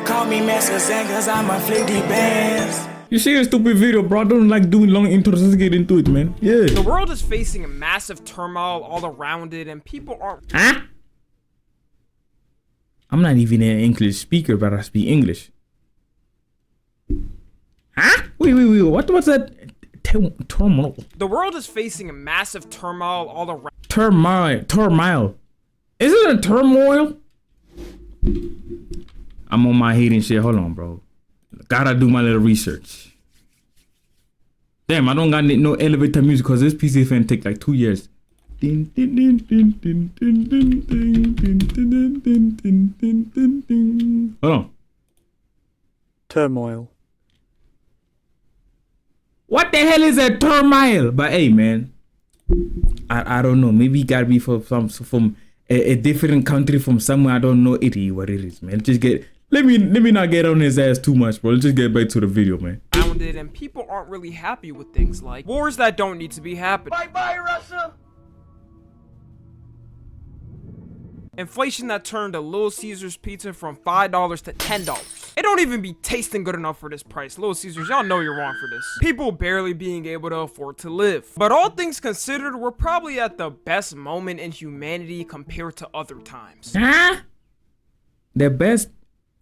call me Master Zen cause I'm a flicky bands. You see a stupid video, bro. I don't like doing long intros. Let's get into it, man. Yeah. The world is facing a massive turmoil all around it, and people aren't. Huh? I'm not even an English speaker, but I speak English. Huh? Wait. What's that? Turmoil. The world is facing a massive turmoil all around. Turmoil. Is it a turmoil? I'm on my hating shit. Hold on, bro. Gotta do my little research. Damn, I don't got no elevator music because this PC is finna take like 2 years. Hold on. Turmoil. What the hell is a turmoil? But hey, man, I don't know. Maybe it gotta be from a different country, from somewhere I don't know. It is what it is, man. Just get. Let me not get on his ass too much, bro. Let's just get back to the video, man. And people aren't really happy with things like wars that don't need to be happening. Bye, Russia. Inflation that turned a Little Caesars pizza from $5 to $10. It don't even be tasting good enough for this price. Little Caesars, y'all know you're wrong for this. People barely being able to afford to live. But all things considered, we're probably at the best moment in humanity compared to other times. Huh? The best?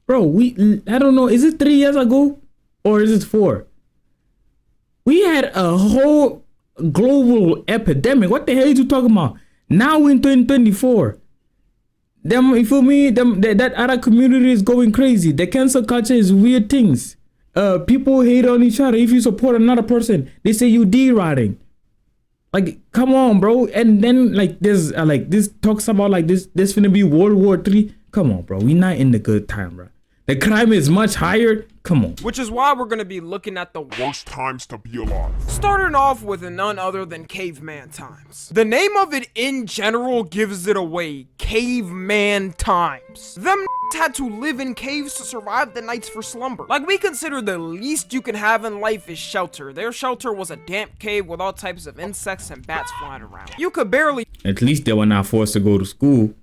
Bro, I don't know. Is it 3 years ago? Or is it 4? We had a whole global epidemic. What the hell are you talking about? Now we're in 2024. You feel me? That other community is going crazy. The cancel culture is weird things. People hate on each other. If you support another person, they say you D-riding. Like, come on, bro. And then like this talks about like this finna be World War III. Come on, bro. We not in the good time, bro. The crime is much higher. Come on. Which is why we're gonna be looking at the worst times to be alive. Starting off with none other than caveman times. The name of it in general gives it away. Caveman times. Them had to live in caves to survive the nights for slumber. Like, we consider the least you can have in life is shelter. Their shelter was a damp cave with all types of insects and bats flying around. You could barely. At least they were not forced to go to school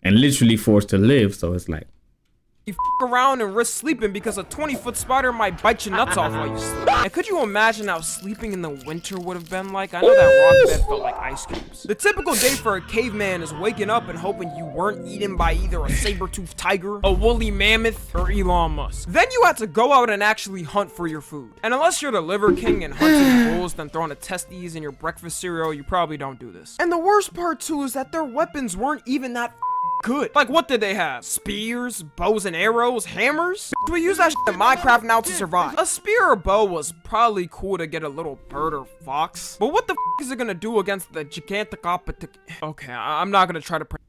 and literally forced to live. So it's like, you f around and risk sleeping because a 20-foot spider might bite your nuts off while you sleep. And could you imagine how sleeping in the winter would have been like? I know that rock bed felt like ice cubes. The typical day for a caveman is waking up and hoping you weren't eaten by either a saber-toothed tiger, a woolly mammoth, or Elon Musk. Then you had to go out and actually hunt for your food. And unless you're the liver king and hunting bulls then throwing a testes in your breakfast cereal, you probably don't do this. And the worst part too is that their weapons weren't even that good. Like, what did they have? Spears, bows and arrows, hammers? We use that shit in Minecraft now to survive. A spear or bow was probably cool to get a little bird or fox, but what the is it gonna do against the Gigantocopatic? Okay, I'm not gonna try to pronounce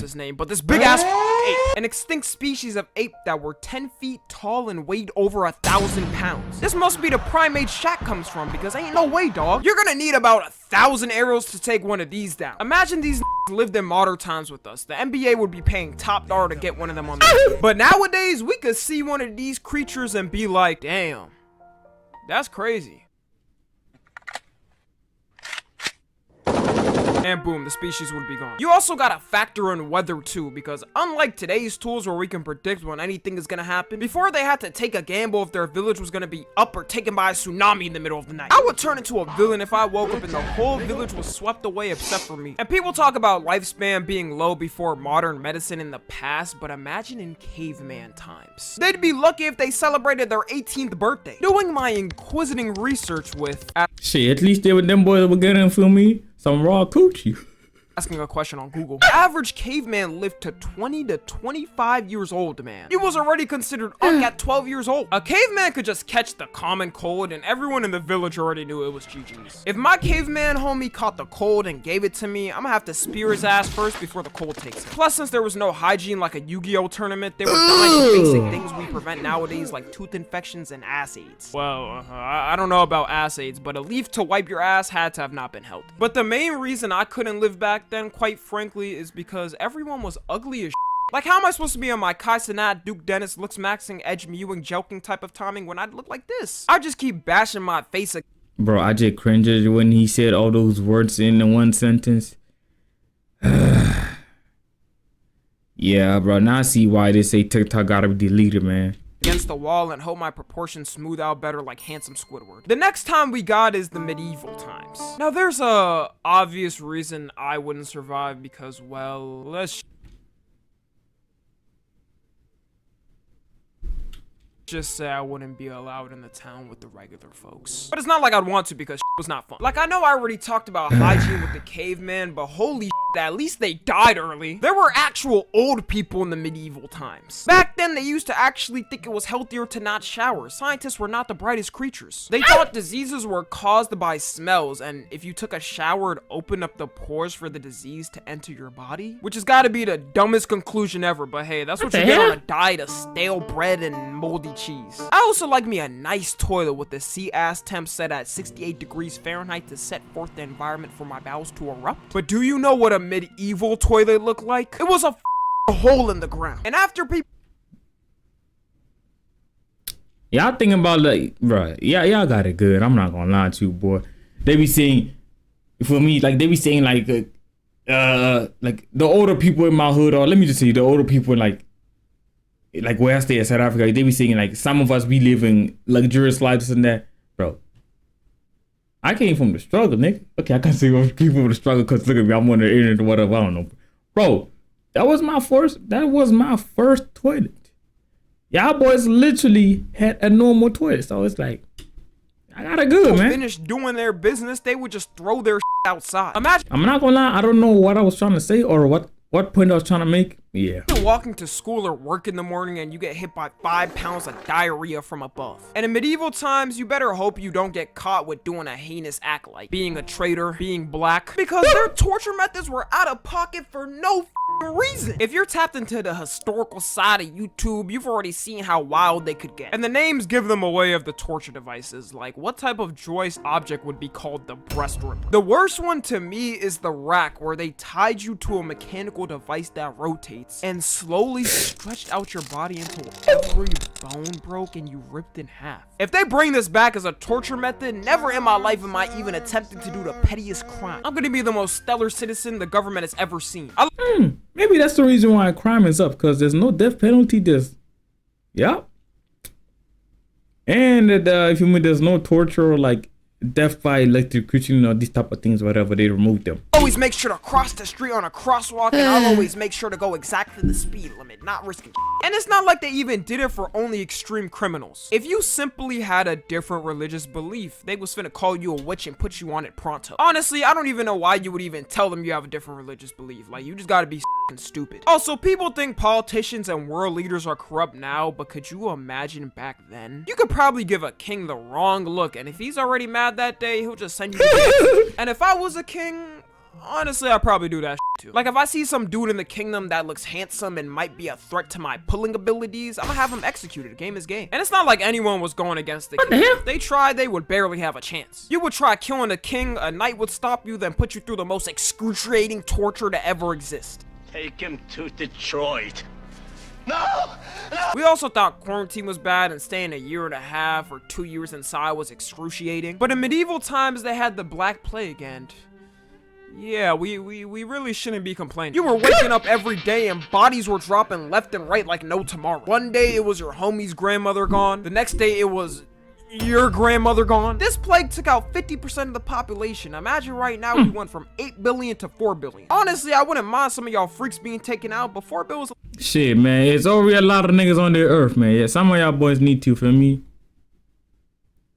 his name, but this big ass ape, an extinct species of ape that were 10 feet tall and weighed over 1,000 pounds. This must be the primate Shaq comes from, because ain't no way, dog. You're gonna need about 1,000 arrows to take one of these down. Imagine these lived in modern times with us. The NBA would be paying top dollar to get one of them on the team. But nowadays, we could see one of these creatures and be like, damn, that's crazy. And boom, the species would be gone. You also gotta factor in weather too, because unlike today's tools where we can predict when anything is gonna happen, before they had to take a gamble if their village was gonna be up or taken by a tsunami in the middle of the night. I would turn into a villain if I woke up and the whole village was swept away except for me. And people talk about lifespan being low before modern medicine in the past, but imagine in caveman times. They'd be lucky if they celebrated their 18th birthday. Doing my inquisiting research with shit, at least them boys were getting, feel me, some raw coochie. Asking a question on Google. The average caveman lived to 20 to 25 years old, man. He was already considered at 12 years old. A caveman could just catch the common cold and everyone in the village already knew it was GG's. If my caveman homie caught the cold and gave it to me, I'm gonna have to spear his ass first before the cold takes him. Plus, since there was no hygiene like a Yu-Gi-Oh tournament, they were dying of basic things we prevent nowadays like tooth infections and ass aids. Well, I don't know about ass aids, but a leaf to wipe your ass had to have not been healthy. But the main reason I couldn't live back then, quite frankly, is because everyone was ugly as shit. Like, how am I supposed to be on my Kai Cenat, Duke Dennis, looks maxing, edge mewing, joking type of timing when I look like this? I just keep bashing my face. Bro, I just cringed when he said all those words in the one sentence. Yeah, bro. Now I see why they say TikTok gotta be deleted, man. Against the wall and hope my proportions smooth out better like handsome Squidward. The next time we got is the medieval times. Now there's a obvious reason I wouldn't survive because, well, let's just say I wouldn't be allowed in the town with the regular folks. But it's not like I'd want to because was not fun. Like, I know I already talked about hygiene with the caveman, but holy at least they died early. There were actual old people in the medieval times. Back then, they used to actually think it was healthier to not shower. Scientists were not the brightest creatures. They thought diseases were caused by smells, and if you took a shower, it opened up the pores for the disease to enter your body. Which has got to be the dumbest conclusion ever, but hey, that's what you get on a diet of stale bread and moldy cheese. I also like me a nice toilet with the C-ass temp set at 68 degrees Fahrenheit to set forth the environment for my bowels to erupt. But do you know what a medieval toilet looked like? It was a hole in the ground. And after people Y'all thinking about like, bruh, yeah, y'all got it good. I'm not gonna lie to you, boy. They be saying, for me, like they be saying like the older people in my hood, or let me just say the older people in like where I stay in South Africa, they be saying like some of us be living luxurious lives and that, bro. I came from the struggle, nigga. Okay, I can't say people from the struggle because look at me, I'm on the internet or whatever. I don't know, bro. That was my first toilet. Y'all boys literally had a normal toilet, so it's like I got it good, man. Finished doing their business, they would just throw their outside. Imagine. I'm not gonna lie, I don't know what I was trying to say or what point I was trying to make. Yeah. You're walking to school or work in the morning and you get hit by 5 pounds of diarrhea from above. And in medieval times, you better hope you don't get caught with doing a heinous act like being a traitor, being black, because their torture methods were out of pocket for no reason. If you're tapped into the historical side of YouTube, you've already seen how wild they could get. And the names give them away of the torture devices. Like, what type of joist object would be called the breast ripper? The worst one to me is the rack, where they tied you to a mechanical device that rotates and slowly stretched out your body until every bone broke and you ripped in half. If they bring this back as a torture method, never in my life am I even attempting to do the pettiest crime. I'm gonna be the most stellar citizen the government has ever seen. Maybe that's the reason why crime is up, because there's no death penalty. Yep. And if you mean there's no torture or like death by electrocution or these type of things, whatever, they remove them. Always make sure to cross the street on a crosswalk, and I'll always make sure to go exactly the speed limit, not risking. And it's not like they even did it for only extreme criminals. If you simply had a different religious belief, they was finna call you a witch and put you on it pronto. Honestly, I don't even know why you would even tell them you have a different religious belief. Like, you just gotta be stupid. Also, people think politicians and world leaders are corrupt now, but could you imagine back then? You could probably give a king the wrong look, and if he's already mad that day, he'll just send you to And if I was a king, honestly, I'd probably do that too. Like, if I see some dude in the kingdom that looks handsome and might be a threat to my pulling abilities, I'm gonna have him executed. Game is game. And it's not like anyone was going against the king. If they tried, they would barely have a chance. You would try killing a king, a knight would stop you, then put you through the most excruciating torture to ever exist. Take him to Detroit. No! We also thought quarantine was bad and staying a year and a half or 2 years inside was excruciating. But in medieval times, they had the Black Plague, and yeah, we really shouldn't be complaining. You were waking up every day and bodies were dropping left and right like no tomorrow. One day it was your homie's grandmother gone. The next day it was your grandmother gone. This plague took out 50% of the population. Imagine right now we went from 8 billion to 4 billion. Honestly, I wouldn't mind some of y'all freaks being taken out, but 4 billion was shit, man. It's already a lot of niggas on the earth, man. Yeah, some of y'all boys need to, feel me?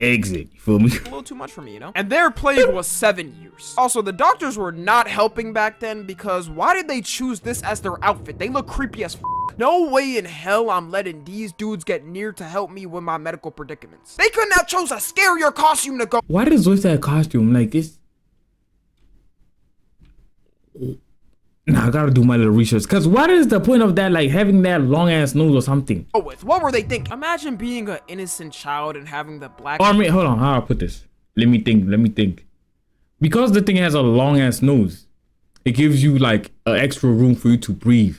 Exit, you feel me? a little too much for me, you know? And their plague was 7 years. Also, the doctors were not helping back then, because why did they choose this as their outfit? They look creepy as f. No way in hell I'm letting these dudes get near to help me with my medical predicaments. They couldn't have chose a scarier costume to go. Why does with that costume? Like, it's... Nah, I gotta do my little research. Cause what is the point of that, like having that long ass nose or something? With what were they thinking? Imagine being an innocent child and having the black. Oh, I mean, hold on, how do I put this? Let me think. Because the thing has a long ass nose, it gives you like an extra room for you to breathe.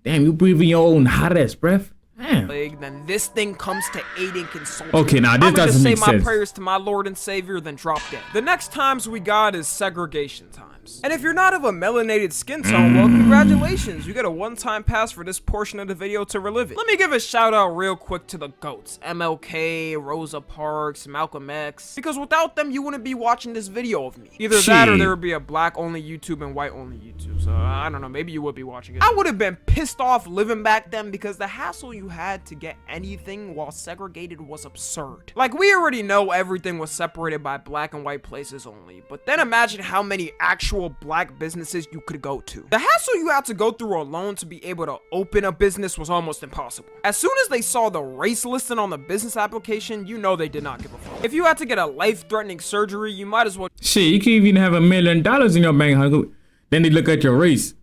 Damn, you breathing your own hot ass breath. Damn. then this thing comes to aid and console. Okay, now this I'm gonna doesn't say make my sense. prayers to my Lord and Savior, then drop dead. The next times we got is segregation times. And if you're not of a melanated skin tone, well, congratulations. You get a one-time pass for this portion of the video to relive it. Let me give a shout out real quick to the GOATs. MLK, Rosa Parks, Malcolm X. Because without them, you wouldn't be watching this video of me. Either that or there would be a black-only YouTube and white-only YouTube. So, I don't know, maybe you would be watching it. I would have been pissed off living back then because the hassle you had to get anything while segregated was absurd. Like, we already know everything was separated by black and white places only, but then imagine how many actual black businesses you could go to. The hassle you had to go through alone to be able to open a business was almost impossible. As soon as they saw the race listed on the business application, you know they did not give a fuck. If you had to get a life-threatening surgery, you might as well— Shit, you can't even have $1 million in your bank account. Then they look at your race.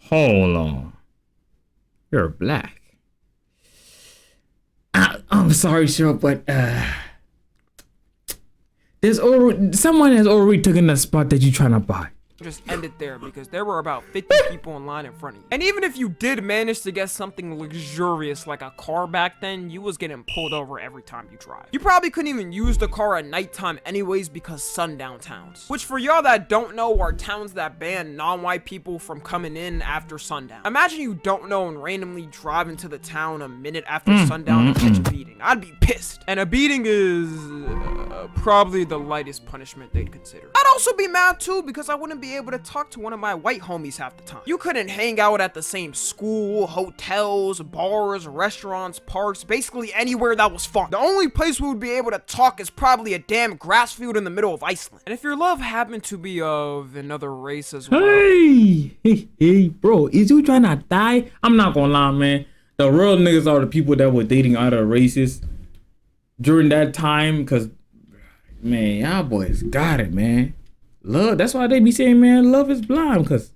Hold on. You're black. I'm sorry, sir, but someone has already taken the spot that you're trying to buy. just end it there because there were about 50 people in line in front of you. And even if you did manage to get something luxurious like a car back then, you was getting pulled over every time you drive. You probably couldn't even use the car at nighttime anyways because sundown towns. Which for y'all that don't know are towns that ban non-white people from coming in after sundown. Imagine you don't know and randomly drive into the town a minute after sundown and catch a beating. I'd be pissed. And a beating is probably the lightest punishment they'd consider. I'd also be mad too because I wouldn't be able to talk to one of my white homies half the time. You couldn't hang out at the same school, hotels, bars, restaurants, parks, basically anywhere that was fun. The only place we would be able to talk is probably a damn grass field in the middle of Iceland. And if your love happened to be of another race as well— Hey, bro, is you trying to die? I'm not gonna lie, man. The real niggas are the people that were dating other races during that time, because, man, y'all boys got it, man. Love, that's why they be saying, man, love is blind, because,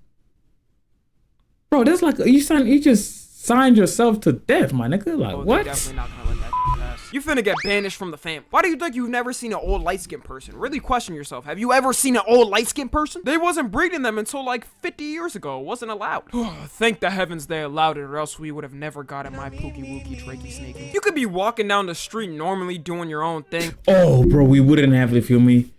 bro, that's like, you just signed yourself to death, my nigga. Like, what? Definitely not gonna let that pass. You finna get banished from the family. Why do you think you've never seen an old light-skinned person? Really question yourself. Have you ever seen an old light-skinned person? They wasn't breeding them until like 50 years ago. It wasn't allowed. Thank the heavens they allowed it, or else we would have never gotten my pookie wookie trachey snakey. You could be walking down the street normally doing your own thing. Oh, bro, we wouldn't have to feel me.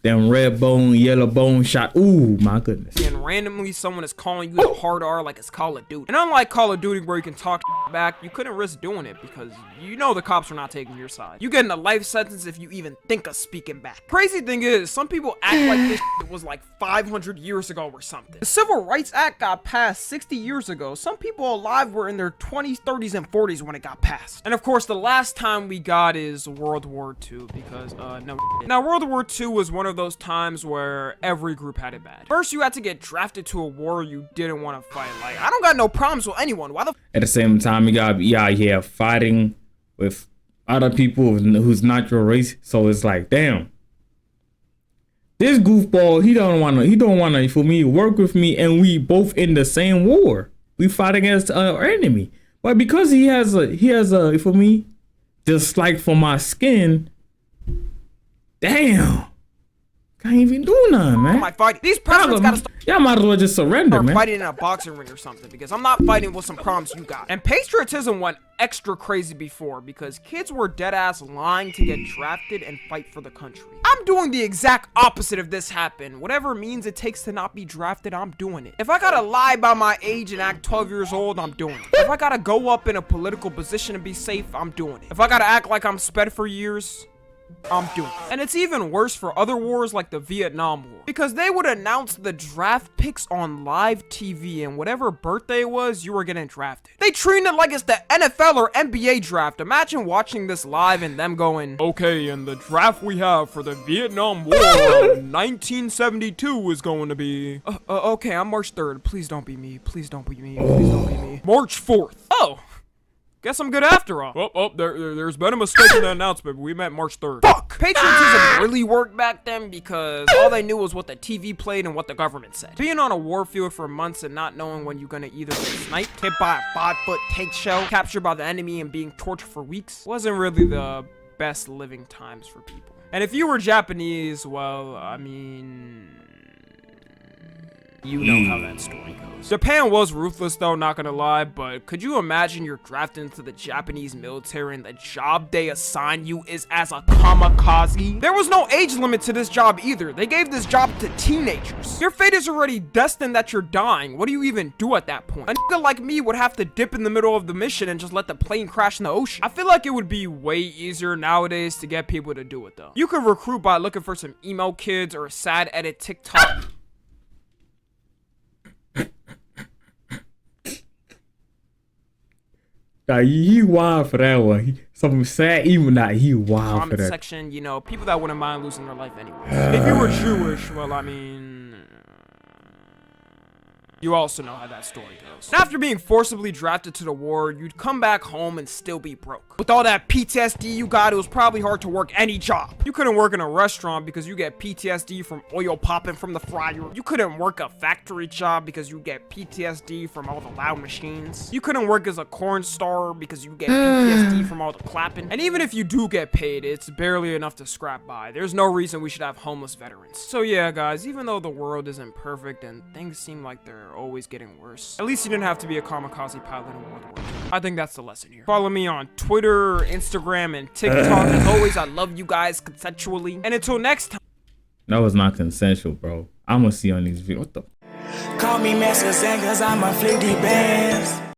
Them red bone, yellow bone shot. Ooh, my goodness. And randomly someone is calling you the hard R like it's Call of Duty. And unlike Call of Duty where you can talk back, you couldn't risk doing it because you know the cops are not taking your side. You getting a life sentence if you even think of speaking back. Crazy thing is, some people act like this was like 500 years ago or something. The Civil Rights Act got passed 60 years ago. Some people alive were in their 20s, 30s, and 40s when it got passed. And of course, the last time we got is World War II because, no. Now, World War II was one of those times where every group had it bad. First, you had to get drafted to a war you didn't want to fight. Like, I don't got no problems with anyone. Why the— At the same time, you gotta be out here fighting with other people who's not your race. So it's like, damn, this goofball, he don't wanna for me work with me, and we both in the same war. We fight against our enemy. But because he has a for me dislike for my skin, damn, can't even do nothing, man. am I fighting? These presidents gotta stop. Y'all might as well just surrender, man. Fighting in a boxing ring or something because I'm not fighting with some problems you got. And patriotism went extra crazy before because kids were dead ass lying to get drafted and fight for the country. I'm doing the exact opposite of this happened. Whatever means it takes to not be drafted, I'm doing it. If I gotta lie by my age and act 12 years old, I'm doing it. If I gotta go up in a political position and be safe, I'm doing it. If I gotta act like I'm sped for years, I'm doing it. And it's even worse for other wars like the Vietnam War, because they would announce the draft picks on live TV, and whatever birthday it was, you were getting drafted. They treat it like it's the NFL or NBA draft. Imagine watching this live and them going, okay, and the draft we have for the Vietnam War of 1972 is going to be okay, I'm March 3rd. Please don't be me. Please don't be me. Please don't be me. March 4th. Oh, guess I'm good after all. There's been a mistake in the announcement, but we meant March 3rd. Fuck! Patriotism really worked back then because all they knew was what the TV played and what the government said. Being on a warfield for months and not knowing when you're gonna either get sniped, hit by a 5-foot tank shell, captured by the enemy, and being tortured for weeks wasn't really the best living times for people. And if you were Japanese, well, I mean, you know how that story goes. bands. Japan was ruthless though, not gonna lie, but could you imagine you're drafted into the Japanese military and the job they assign you is as a kamikaze? There was no age limit to this job either. They gave this job to teenagers. Your fate is already destined that you're dying. What do you even do at that point? A nigga like me would have to dip in the middle of the mission and just let the plane crash in the ocean. I feel like it would be way easier nowadays to get people to do it though. You could recruit by looking for some emo kids or a sad edit TikTok. Nah, he wild for that one. Some sad even not he wild for Comment that. section, you know, people that wouldn't mind losing their life anyway. If you were Jewish, well, I mean, you also know how that story goes. And after being forcibly drafted to the war, you'd come back home and still be broke. With all that PTSD you got, it was probably hard to work any job. You couldn't work in a restaurant because you get PTSD from oil popping from the fryer. You couldn't work a factory job because you get PTSD from all the loud machines. You couldn't work as a corn star because you get PTSD from all the clapping. And even if you do get paid, it's barely enough to scrap by. There's no reason we should have homeless veterans. So yeah, guys, even though the world isn't perfect and things seem like they're always getting worse, at least you didn't have to be a kamikaze pilot in World War II. I think that's the lesson here. Follow me on Twitter, Instagram, and TikTok. As always, I love you guys consensually. And until next time. That was not consensual, bro. I'm gonna see on these videos. What the? Call me Master Zen, cause I'm a flick these bands.